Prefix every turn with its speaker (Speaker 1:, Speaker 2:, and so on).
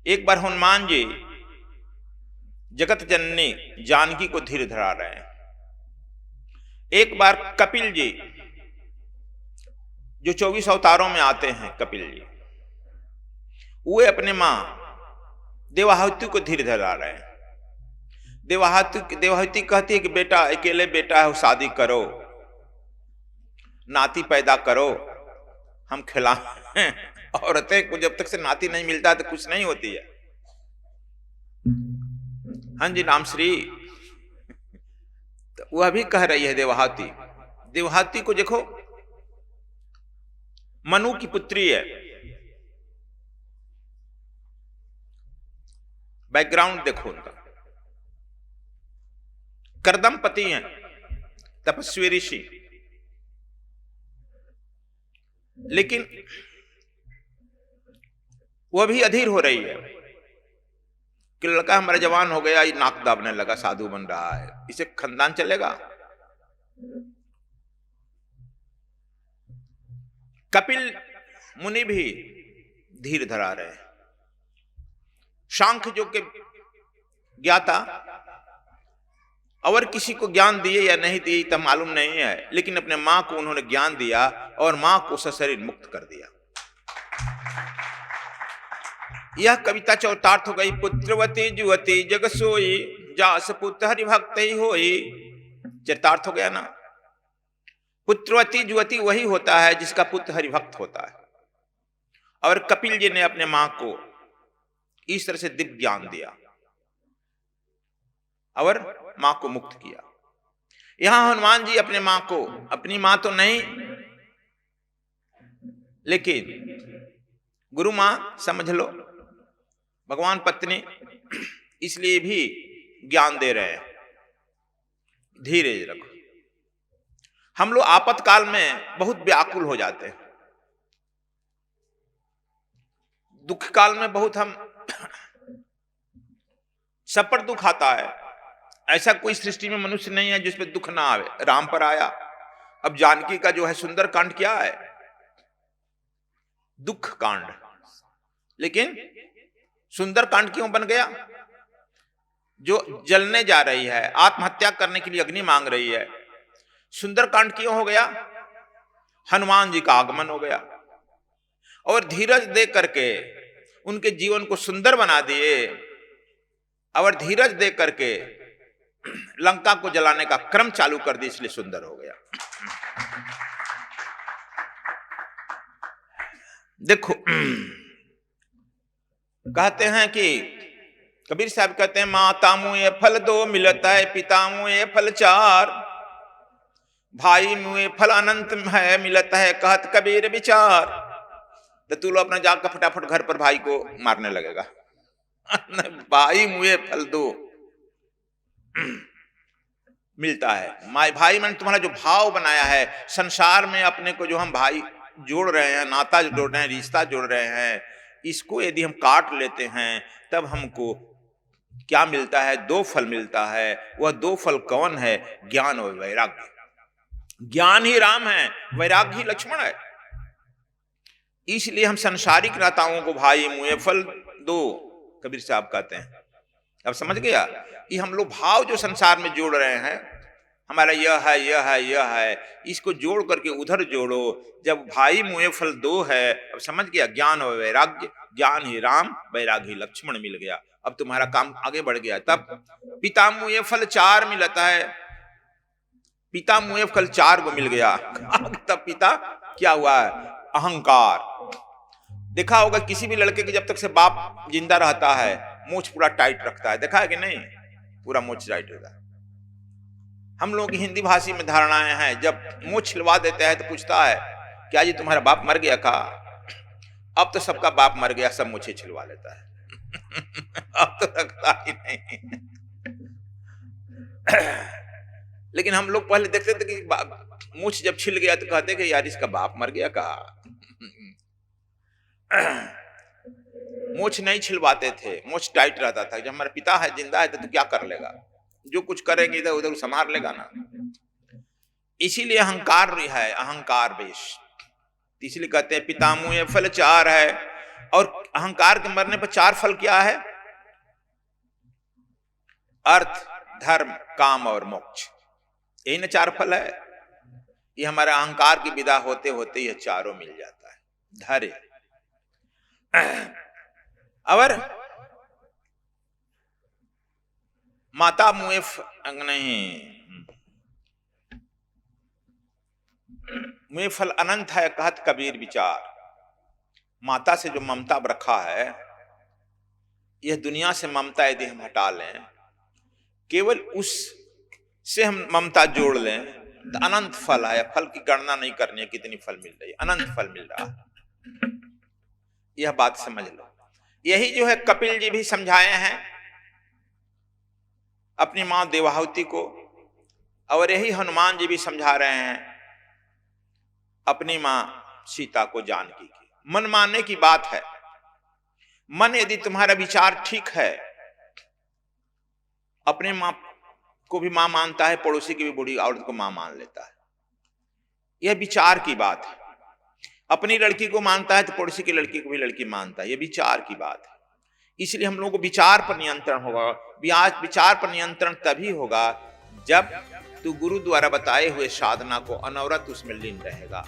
Speaker 1: एक बार हनुमान जी जगत जननी जानकी को धीर धरा रहे हैं। एक बार कपिल जी, जो 24 अवतारों में आते हैं, कपिल जी, वे अपने मां देवाहुति को धीर धरा रहे हैं। देवाहुति कहती है कि बेटा, अकेले बेटा है, शादी करो, नाती पैदा करो, हम खिलाएं। औरतें को जब तक से नाती नहीं मिलता तो कुछ नहीं होती है। हाँ जी, नाम श्री। तो वह भी कह रही है देवाहुति को देखो, मनु की पुत्री है, बैकग्राउंड देखो उनका, कर्दमपति हैं, तपस्वी ऋषि, लेकिन वह भी अधीर हो रही है कि लड़का हमारा जवान हो गया, ये नाक दाबने लगा, साधु बन रहा है, इसे खानदान चलेगा। कपिल मुनि भी धीर धरा रहे हैं। सांख्य जो के ज्ञाता और किसी को ज्ञान दिए या नहीं दिए तब मालूम नहीं है, लेकिन अपने मां को उन्होंने ज्ञान दिया और मां को सशरीर मुक्त कर दिया। यह कविता चौतार्थ हो गई। पुत्रवती जुवती जग सोई, जास पुत्र हरिभक्त ही होई। चरितार्थ हो गया ना। पुत्रवती जुवती वही होता है जिसका पुत्र हरिभक्त होता है। और कपिल जी ने अपने मां को इस तरह से दिव्य ज्ञान दिया और मां को मुक्त किया। यहां हनुमान जी अपने मां को, अपनी मां तो नहीं लेकिन गुरु मां समझ लो, भगवान पत्नी, इसलिए भी ज्ञान दे रहे हैं, धीरज रखो। हम लोग आपातकाल में बहुत व्याकुल हो जाते हैं, दुख काल में बहुत हम सब पर दुख आता है। ऐसा कोई सृष्टि में मनुष्य नहीं है जिसपे दुख ना आवे। राम पर आया। अब जानकी का जो है सुंदर कांड क्या है? दुख कांड। लेकिन सुंदर कांड क्यों बन गया? जो जलने जा रही है, आत्महत्या करने के लिए अग्नि मांग रही है, सुंदर कांड क्यों हो गया? हनुमान जी का आगमन हो गया और धीरज दे करके उनके जीवन को सुंदर बना दिए और धीरज दे करके लंका को जलाने का क्रम चालू कर दिया, इसलिए सुंदर हो गया। देखो, कहते हैं कि कबीर साहब कहते हैं, माता मुए फल दो मिलता है, पिता मुए फल चार, भाई मुए फल अनंत है मिलता है, कहत कबीर विचार। तो तू लोग अपना जाकर फटाफट घर पर भाई को मारने लगेगा। भाई मुए फल दो मिलता है। माय भाई मैंने तुम्हारा जो भाव बनाया है संसार में, अपने को जो हम भाई जोड़ रहे हैं, नाता जोड़ रहे हैं, रिश्ता जोड़ रहे हैं, इसको यदि हम काट लेते हैं तब हमको क्या मिलता है? दो फल मिलता है। वह दो फल कौन है? ज्ञान और वैराग्य। ज्ञान ही राम है, वैराग्य ही लक्ष्मण है। इसलिए हम संसारिक नाताओं को भाई मुए फल दो, कबीर साहब कहते हैं। अब समझ गया? ये हम लोग भाव जो संसार में जोड़ रहे हैं, हमारा यह है, यह है, यह है, इसको जोड़ करके उधर जोड़ो। जब भाई मुए फल दो है, अब समझ गया? ज्ञान और वैराग्य। ज्ञान ही राम, वैराग्य ही लक्ष्मण मिल गया। अब तुम्हारा काम आगे बढ़ गया। तब पिता मुए फल चार मिलता है, पिता मुए फल चार को मिल गया। तब पिता क्या हुआ? अहंकार। देखा होगा किसी भी लड़के के जब तक से बाप जिंदा रहता है, मूंछ पूरा टाइट रखता है। देखा है कि नहीं? पूरा मूंछ टाइट रहता है। हम लोगों की हिंदी भाषी में धारणाएं हैं, जब मूंछ छिलवा देते हैं तो पूछता है, क्या जी तुम्हारा बाप मर गया? का अब तो सबका बाप मर गया, सब मूंछें छिलवा लेता है। अब तो रखता ही नहीं। लेकिन हम लोग पहले देखते थे कि मूंछ जब छिल गया तो कहते कि यार इसका बाप मर गया। का मूंछ नहीं छिलवाते थे, मूंछ टाइट रहता था। जब हमारा पिता है, जिंदा है, तो क्या कर लेगा? जो कुछ करेंगे इधर उधर संभाल लेगा ना। इसीलिए अहंकार है, अहंकार वेश। इसलिए कहते हैं पिता मुए फल चार है। और अहंकार के मरने पर 4 फल क्या है? अर्थ, धर्म, काम और मोक्ष। यही ना 4 फल है। ये हमारे अहंकार की विदा होते होते ये चारों मिल जाता है। धैर्य और माता मुए नहीं, मुए फल अनंत है कहत कबीर विचार। माता से जो ममता रखा है, यह दुनिया से ममता यदि हम हटा लें, केवल उस से हम ममता जोड़ लें तो अनंत फल है। फल की गणना नहीं करनी है कितनी फल मिल रही है, अनंत फल मिल रहा है। यह बात समझ लो। यही जो है कपिल जी भी समझाए हैं अपनी मां देवाहुति को, और यही हनुमान जी भी समझा रहे हैं अपनी मां सीता को जानकी की। मन मानने की बात है। मन यदि तुम्हारा विचार ठीक है, अपने मां को भी मां मानता है, पड़ोसी की भी बूढ़ी औरत को मां मान लेता है। यह विचार की बात है। अपनी लड़की को मानता है तो पड़ोसी की लड़की को भी लड़की मानता है। यह विचार की बात है। इसलिए हम लोगों को विचार पर नियंत्रण होगा। विचार पर नियंत्रण तभी होगा जब तू गुरु द्वारा बताए हुए साधना को अनवरत उसमें लीन रहेगा।